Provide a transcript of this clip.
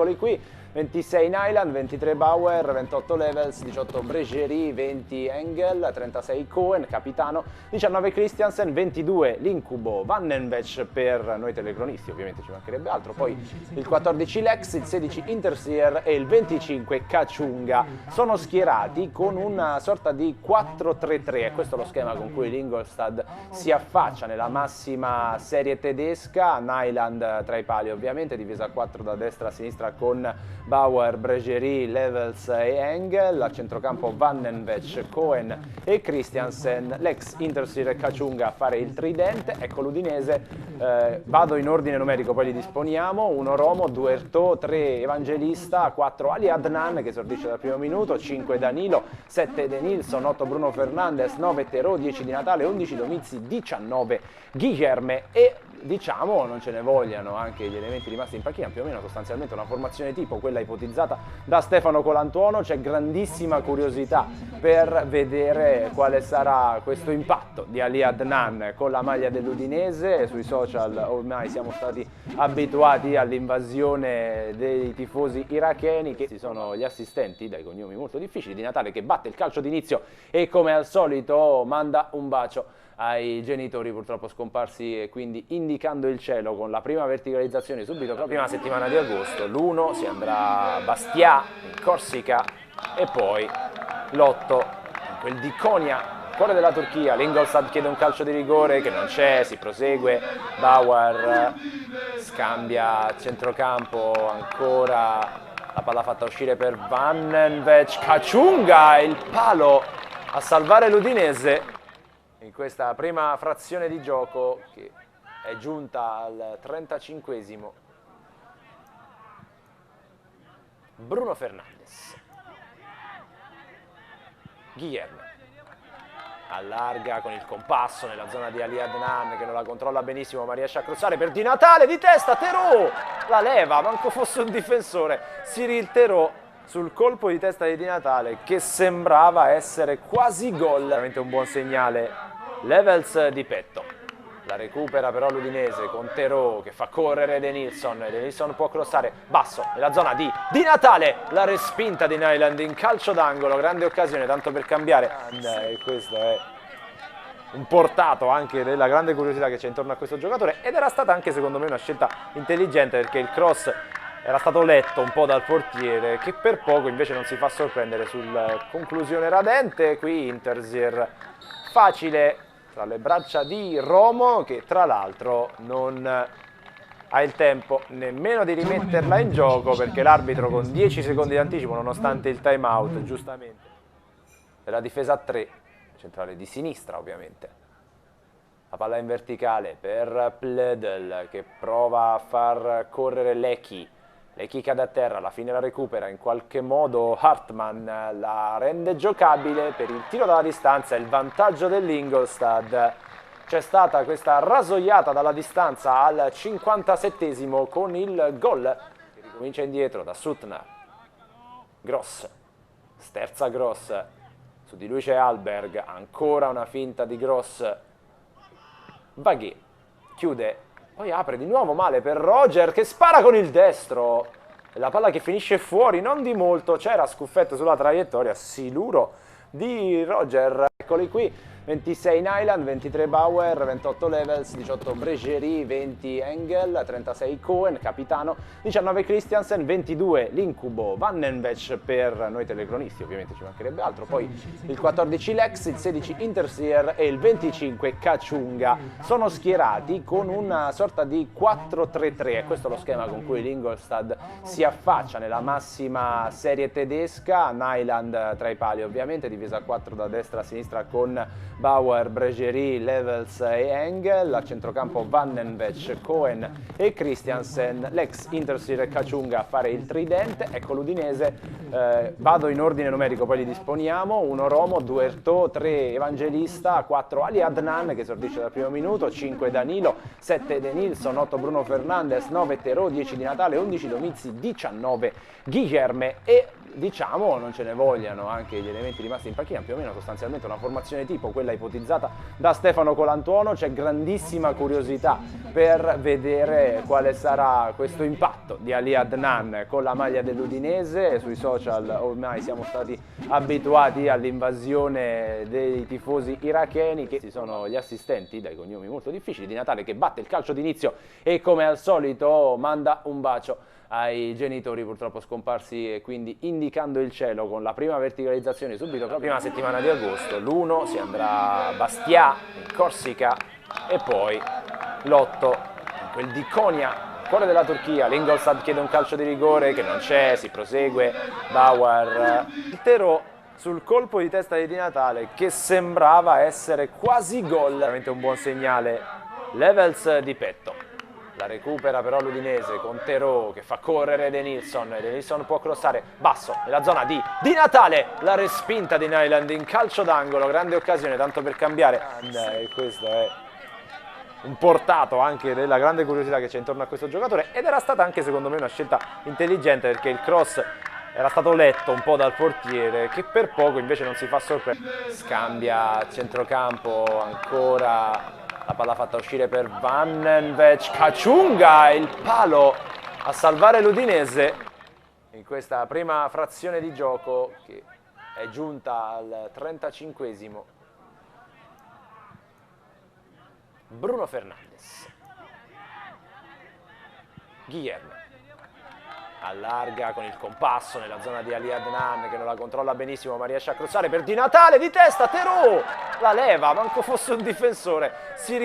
eccoli qui. 26 Nyland, 23 Bauer, 28 Levels, 18 Bregerie, 20 Engel, 36 Cohen, capitano, 19 Christiansen, 22 l'Incubo Vandenberg per noi telecronisti, ovviamente ci mancherebbe altro, poi il 14 Lex, il 16 Interseer e il 25 Kachunga. Sono schierati con una sorta di 4-3-3, e questo è lo schema con cui l'Ingolstadt si affaccia nella massima serie tedesca. Nyland tra i pali ovviamente, difesa a 4 da destra a sinistra con Bauer, Bregerie, Levels e Engel, a centrocampo Vandenberg, Cohen e Christiansen, l'ex Interseer e Kachunga a fare il tridente. Ecco l'Udinese, vado in ordine numerico, poi li disponiamo: 1 Romo, 2 Ertò, 3 Evangelista, 4 Ali Adnan che esordisce dal primo minuto, 5 Danilo, 7 De Nilsson, 8 Bruno Fernandes, 9 Terò, 10 Di Natale, 11 Domizzi, 19 Guilherme. E diciamo non ce ne vogliano anche gli elementi rimasti in panchina, più o meno sostanzialmente una formazione tipo quella ipotizzata da Stefano Colantuono. C'è grandissima curiosità per vedere quale sarà questo impatto di Ali Adnan con la maglia dell'Udinese. Sui social ormai siamo stati abituati all'invasione dei tifosi iracheni, che sono gli assistenti dai cognomi molto difficili. Di Natale che batte il calcio d'inizio e come al solito manda un bacio ai genitori purtroppo scomparsi, e quindi indicando il cielo con la prima verticalizzazione subito la prima settimana di agosto. L'1 si andrà a Bastia in Corsica e poi l'8 quel di Konya, cuore della Turchia. L'Ingolstadt chiede un calcio di rigore che non c'è, si prosegue. Bauer scambia a centrocampo, ancora la palla fatta uscire per Vandenberg, Kachunga, il palo a salvare l'Udinese in questa prima frazione di gioco che è giunta al 35esimo. Bruno Fernandes, Guilherme allarga con il compasso nella zona di Ali Adnan che non la controlla benissimo, ma riesce a crossare per Di Natale di testa. Terò la leva, manco fosse un difensore. Cyril Terò sul colpo di testa di Di Natale che sembrava essere quasi gol. Veramente un buon segnale. Levels di petto, la recupera però l'Udinese con Terò che fa correre De Nilsson. De Nilsson può crossare basso nella zona di Natale, la respinta di Nyland in calcio d'angolo, grande occasione tanto per cambiare. E questo è un portato anche della grande curiosità che c'è intorno a questo giocatore, ed era stata anche secondo me una scelta intelligente, perché il cross era stato letto un po' dal portiere, che per poco invece non si fa sorprendere sul conclusione radente. Qui Interseer facile tra le braccia di Romo, che tra l'altro non ha il tempo nemmeno di rimetterla in gioco, perché l'arbitro con 10 secondi di anticipo, nonostante il time out giustamente della difesa a 3, centrale di sinistra ovviamente. La palla in verticale per Pledel che prova a far correre Lecchi. Lecchi cade a terra, alla fine la recupera, in qualche modo Hartmann la rende giocabile per il tiro dalla distanza, il vantaggio dell'Ingolstadt. C'è stata questa rasoiata dalla distanza al 57esimo con il gol che ricomincia indietro da Suttner. Gross, sterza Gross, su di lui c'è Alberg, ancora una finta di Gross. Vaghi chiude, poi apre di nuovo male per Roger che spara con il destro. La palla che finisce fuori, non di molto, c'era Scuffetto sulla traiettoria, siluro di Roger. Eccoli qui. 26 Nyland, 23 Bauer, 28 Levels, 18 Bregerie, 20 Engel, 36 Cohen, capitano, 19 Christiansen, 22 l'Incubo Vandenberg per noi telecronisti, ovviamente ci mancherebbe altro, poi il 14 Lex, il 16 Interseer e il 25 Kachunga. Sono schierati con una sorta di 4-3-3, e questo è lo schema con cui l'Ingolstadt si affaccia nella massima serie tedesca. Nyland tra i pali ovviamente, difesa a 4 da destra a sinistra con Bauer, Bregerie, Levels e Engel, a centrocampo Vandenberg, Cohen e Christiansen, l'ex Interseer e Kachunga a fare il tridente. Ecco l'Udinese, vado in ordine numerico, poi li disponiamo: 1 Romo, 2 Ertò, 3 Evangelista, 4 Ali Adnan che esordisce dal primo minuto, 5 Danilo, 7 De Nilsson, 8 Bruno Fernandes, 9 Terò, 10 Di Natale, 11 Domizzi, 19 Guilherme. E diciamo non ce ne vogliano anche gli elementi rimasti in panchina, più o meno sostanzialmente una formazione tipo quella ipotizzata da Stefano Colantuono. C'è grandissima curiosità per vedere quale sarà questo impatto di Ali Adnan con la maglia dell'Udinese. Sui social ormai siamo stati abituati all'invasione dei tifosi iracheni, che ci sono gli assistenti dai cognomi molto difficili, Di Natale che batte il calcio d'inizio e come al solito manda un bacio ai genitori purtroppo scomparsi, e quindi indicando il cielo con la prima verticalizzazione subito la prima settimana di agosto. L'1 si andrà a Bastia in Corsica e poi l'8 in quel di Konya, cuore della Turchia. L'Ingolstadt chiede un calcio di rigore che non c'è, si prosegue, Bauer, il Terò sul colpo di testa di Di Natale che sembrava essere quasi gol, veramente un buon segnale. Levels di petto, la recupera però l'Udinese con Terò che fa correre De Nilsson può crossare basso nella zona di Di Natale, la respinta di Nyland in calcio d'angolo, grande occasione tanto per cambiare, e questo è un portato anche della grande curiosità che c'è intorno a questo giocatore, ed era stata anche secondo me una scelta intelligente, perché il cross era stato letto un po' dal portiere, che per poco invece non si fa sorprendere. Scambia a centrocampo ancora, la palla fatta uscire per Vandenvec, Kachunga, il palo a salvare l'Udinese in questa prima frazione di gioco che è giunta al 35esimo. Bruno Fernandes, Guilherme allarga con il compasso nella zona di Ali Adnan che non la controlla benissimo ma riesce a crossare per Di Natale di testa, Terò la leva, manco fosse un difensore, si